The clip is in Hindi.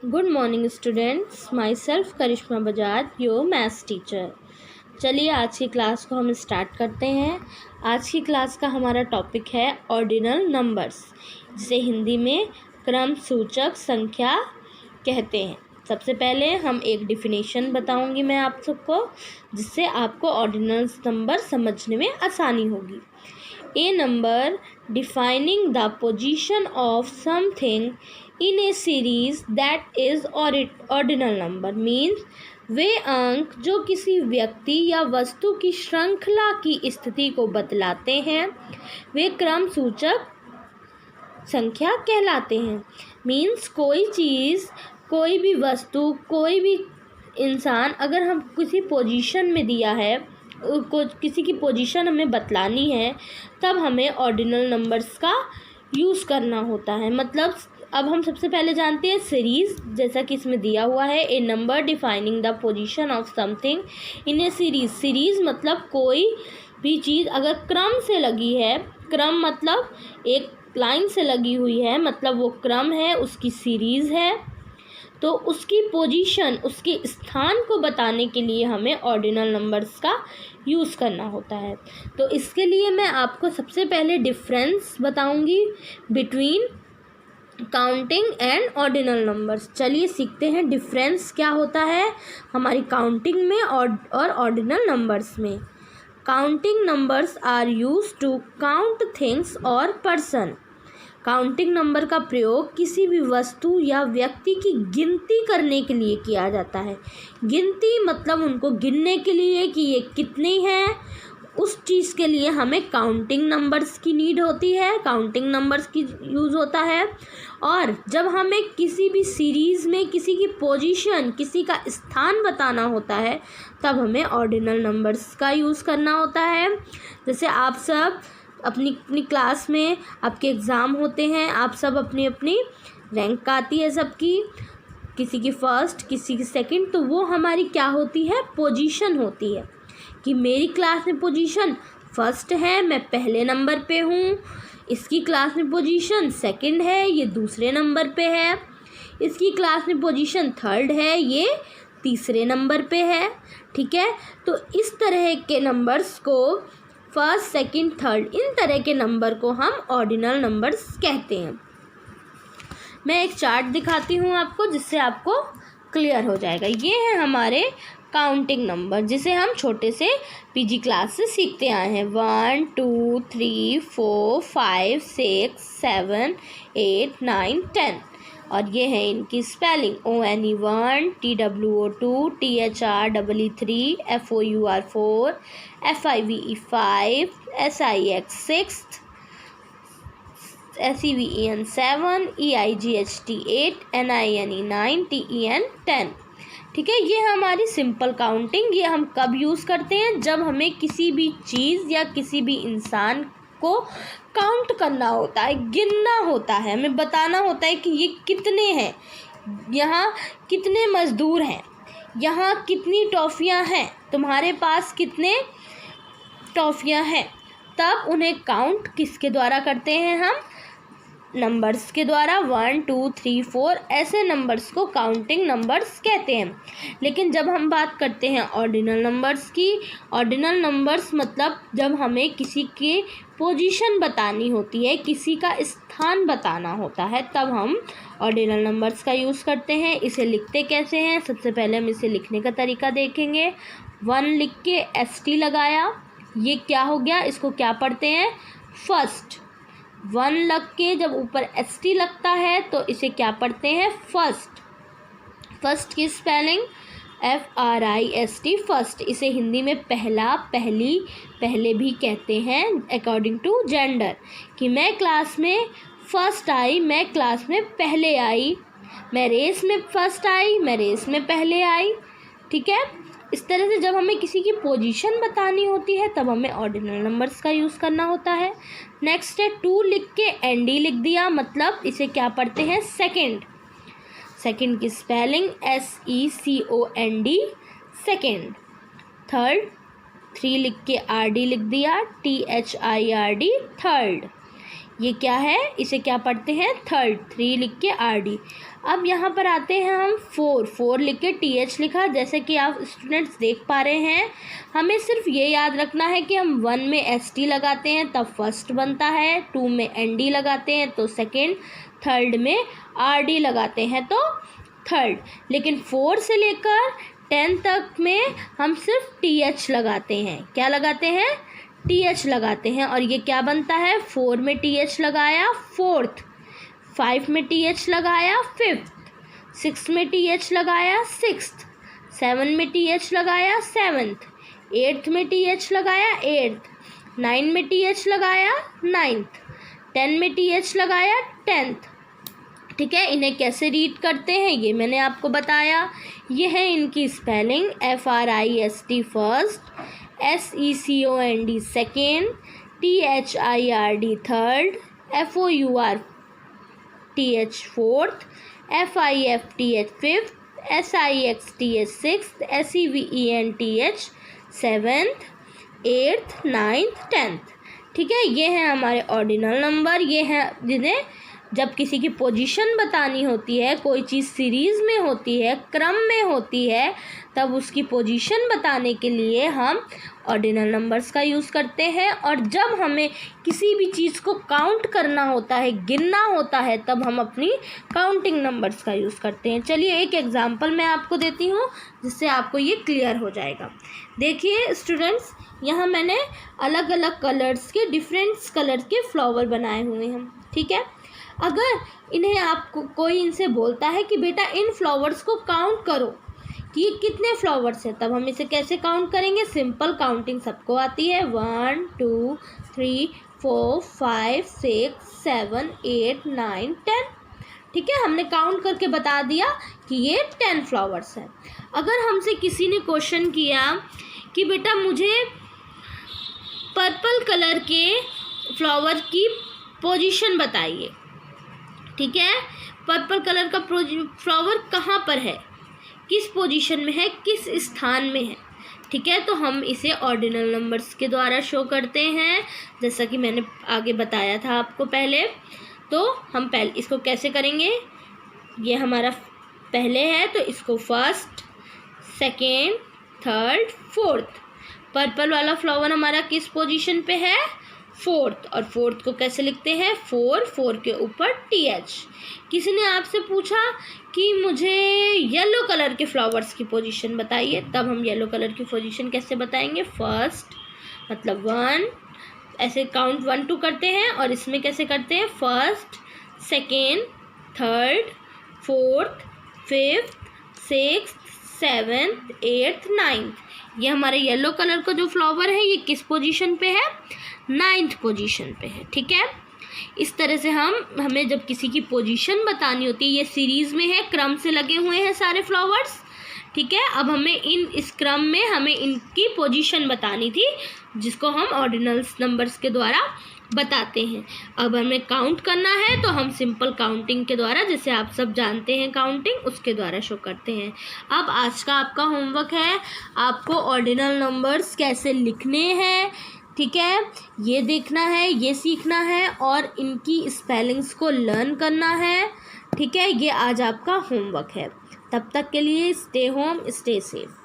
Good morning students, myself Karishma Bajaj, your maths teacher. चलिए आज की क्लास को हम स्टार्ट करते हैं। आज की क्लास का हमारा टॉपिक है ऑर्डिनल नंबर्स, जिसे हिंदी में क्रम सूचक संख्या कहते हैं। सबसे पहले हम एक डिफिनेशन बताऊंगी मैं आप सबको, जिससे आपको ऑर्डिनल नंबर समझने में आसानी होगी। A number defining the position of something in a series that is ordinal number means वे अंक जो किसी व्यक्ति या वस्तु की श्रृंखला की स्थिति को बतलाते हैं वे क्रम सूचक संख्या कहलाते हैं। मीन्स कोई चीज़, कोई भी वस्तु, कोई भी इंसान अगर हम किसी पोजीशन में दिया है, किसी की पोजीशन हमें बतलानी है, तब हमें ऑर्डिनल नंबर्स का यूज़ करना होता है। मतलब अब हम सबसे पहले जानते हैं सीरीज़, जैसा कि इसमें दिया हुआ है a number defining the position of something in a series. Series मतलब कोई भी चीज़ अगर क्रम से लगी है, क्रम मतलब एक लाइन से लगी हुई है, मतलब वो क्रम है, उसकी सीरीज़ है, तो उसकी पोजीशन, उसके स्थान को बताने के लिए हमें ऑर्डिनल नंबर्स का यूज़ करना होता है। तो इसके लिए मैं आपको सबसे पहले डिफरेंस बताऊंगी between counting and ordinal numbers. चलिए सीखते हैं डिफरेंस क्या होता है हमारी काउंटिंग में और ऑर्डिनल नंबर्स में। Counting numbers are used to count things और पर्सन। काउंटिंग नंबर का प्रयोग किसी भी वस्तु या व्यक्ति की गिनती करने के लिए किया जाता है। गिनती मतलब उनको गिनने के लिए कि ये कितने हैं, उस चीज़ के लिए हमें काउंटिंग नंबर्स की नीड होती है, काउंटिंग नंबर्स की यूज़ होता है। और जब हमें किसी भी सीरीज़ में किसी की पोजीशन, किसी का स्थान बताना होता है, तब हमें ऑर्डिनल नंबर्स का यूज़ करना होता है। जैसे आप सब अपनी अपनी क्लास में आपके एग्ज़ाम होते हैं, आप सब अपनी अपनी रैंक आती है सबकी, किसी की फ़र्स्ट, किसी की सेकंड, तो वो हमारी क्या होती है, पोजीशन होती है कि मेरी क्लास में पोजीशन फर्स्ट है, मैं पहले नंबर पे हूँ, इसकी क्लास में पोजीशन सेकंड है, ये दूसरे नंबर पे है, इसकी क्लास में पोजीशन थर्ड है, ये तीसरे नंबर पे है। ठीक है, तो इस तरह के नंबर्स को फर्स्ट, सेकंड, थर्ड, इन तरह के नंबर को हम ऑर्डिनल नंबर्स कहते हैं। मैं एक चार्ट दिखाती हूँ आपको, जिससे आपको क्लियर हो जाएगा। ये है हमारे काउंटिंग नंबर, जिसे हम छोटे से पीजी क्लास से सीखते आए हैं। 1 2 3 4 5 6 7 8 9 10। और ये है इनकी spelling ONE1 TWO2 THREE3 FOUR4 FIVE5 SIX6 SEVEN7 EIGHT8 NINE9 TEN10। ठीक है, ये हमारी सिंपल काउंटिंग। ये हम कब यूज़ करते हैं, जब हमें किसी भी चीज़ या किसी भी इंसान को काउंट करना होता है, गिनना होता है, हमें बताना होता है कि ये कितने हैं, यहाँ कितने मज़दूर हैं, यहाँ कितनी टॉफ़ियाँ हैं, तुम्हारे पास कितने टॉफ़ियाँ हैं। तब उन्हें काउंट किसके द्वारा करते हैं हम, नंबर्स के द्वारा। 1 2 3 4 ऐसे नंबर्स को काउंटिंग नंबर्स कहते हैं। लेकिन जब हम बात करते हैं ऑर्डिनल नंबर्स की, ऑर्डिनल नंबर्स मतलब जब हमें किसी के पोजीशन बतानी होती है, किसी का स्थान बताना होता है, तब हम ऑर्डिनल नंबर्स का यूज़ करते हैं। इसे लिखते कैसे हैं, सबसे पहले हम इसे लिखने का तरीका देखेंगे। 1 लिख के ST लगाया, ये क्या हो गया, इसको क्या पढ़ते हैं, फर्स्ट। 1 लग के जब ऊपर ST लगता है तो इसे क्या पढ़ते हैं, फर्स्ट। फर्स्ट की स्पेलिंग FRIST, फर्स्ट। इसे हिंदी में पहला, पहली, पहले भी कहते हैं अकॉर्डिंग टू जेंडर, कि मैं क्लास में फर्स्ट आई, मैं क्लास में पहले आई, मैं रेस में फर्स्ट आई, मैं रेस में पहले आई। ठीक है, इस तरह से जब हमें किसी की पोजीशन बतानी होती है, तब हमें ऑर्डिनल नंबर्स का यूज़ करना होता है। नेक्स्ट है 2 लिख के ND लिख दिया, मतलब इसे क्या पढ़ते हैं, सेकंड। सेकंड की स्पेलिंग SECOND, सेकंड। थर्ड 3 लिख के RD लिख दिया, THIRD, थर्ड। ये क्या है, इसे क्या पढ़ते हैं, थर्ड, 3 लिख के RD। अब यहाँ पर आते हैं हम 4 लिख के TH लिखा। जैसे कि आप स्टूडेंट्स देख पा रहे हैं, हमें सिर्फ ये याद रखना है कि हम 1 में ST लगाते हैं तब फर्स्ट बनता है, 2 में ND लगाते हैं तो सेकेंड, थर्ड में RD लगाते हैं तो थर्ड। लेकिन 4 से लेकर 10 तक में हम सिर्फ TH लगाते हैं। क्या लगाते हैं, TH लगाते हैं। और ये क्या बनता है, 4 में TH लगाया फोर्थ, 5 में TH लगाया फिफ्थ, 6 में TH लगाया सिक्स्थ, 7 में TH लगाया सेवन्थ, 8 में TH लगाया एट्थ, 9 में TH लगाया नाइन्थ, 10 में TH लगाया 10th। ठीक है, इन्हें कैसे रीड करते हैं ये मैंने आपको बताया। ये है इनकी spelling, FRIST first, SECOND second, THIRD third, FOURTH fourth, FIFTH fifth, SIXTH sixth, SEVENTH seventh, eighth, ninth, 10th। ठीक है, ये है हमारे ऑर्डिनल नंबर। ये हैं जिन्हें जब किसी की पोजीशन बतानी होती है, कोई चीज़ सीरीज़ में होती है, क्रम में होती है, तब उसकी पोजीशन बताने के लिए हम ऑर्डिनल नंबर्स का यूज़ करते हैं। और जब हमें किसी भी चीज़ को काउंट करना होता है, गिनना होता है, तब हम अपनी काउंटिंग नंबर्स का यूज़ करते हैं। चलिए एक एग्जांपल मैं आपको देती हूँ जिससे आपको ये क्लियर हो जाएगा। देखिए स्टूडेंट्स, यहाँ मैंने अलग अलग कलर्स के, डिफरेंट कलर के फ्लावर बनाए हुए हैं। ठीक है, अगर इन्हें आपको कोई इनसे बोलता है कि बेटा इन फ्लावर्स को काउंट करो कि ये कितने फ्लावर्स हैं, तब हम इसे कैसे काउंट करेंगे। सिंपल काउंटिंग सबको आती है, 1 2 3 4 5 6 7 8 9 10। ठीक है, हमने काउंट करके बता दिया कि ये 10 फ्लावर्स हैं। अगर हमसे किसी ने क्वेश्चन किया कि बेटा मुझे पर्पल कलर के फ्लावर की पोजीशन बताइए, ठीक है, पर्पल कलर का फ्लावर कहाँ पर है, किस पोजीशन में है, किस स्थान में है। ठीक है, तो हम इसे ऑर्डिनल नंबर्स के द्वारा शो करते हैं, जैसा कि मैंने आगे बताया था आपको पहले। तो हम पहले इसको कैसे करेंगे, ये हमारा पहले है तो इसको first, second, third, fourth. Purple वाला फ्लावर हमारा किस पोजीशन पे है, फोर्थ। और फोर्थ को कैसे लिखते हैं, 4 के ऊपर TH। किसी ने आपसे पूछा कि मुझे येलो कलर के फ्लावर्स की पोजीशन बताइए, तब हम येलो कलर की पोजीशन कैसे बताएंगे, फर्स्ट मतलब 1, ऐसे काउंट 1 2 करते हैं। और इसमें कैसे करते हैं, first, second, third, fourth, fifth, sixth, seventh, eighth, ninth. ये हमारे येलो कलर का जो फ्लावर है ये किस पोजीशन पे है, 9th पोजीशन पे है। ठीक है, इस तरह से हमें जब किसी की पोजीशन बतानी होती है, ये सीरीज़ में है, क्रम से लगे हुए हैं सारे फ्लावर्स। ठीक है, अब हमें इस क्रम में हमें इनकी पोजीशन बतानी थी, जिसको हम ऑर्डिनल नंबर्स के द्वारा बताते हैं। अब हमें काउंट करना है तो हम सिंपल काउंटिंग के द्वारा, जैसे आप सब जानते हैं काउंटिंग, उसके द्वारा शो करते हैं। अब आज का आपका होमवर्क है, आपको ऑर्डिनल नंबर्स कैसे लिखने हैं, ठीक है, ये देखना है, ये सीखना है और इनकी स्पेलिंग्स को लर्न करना है। ठीक है, ये आज आपका होमवर्क है। तब तक के लिए स्टे होम, स्टे सेफ।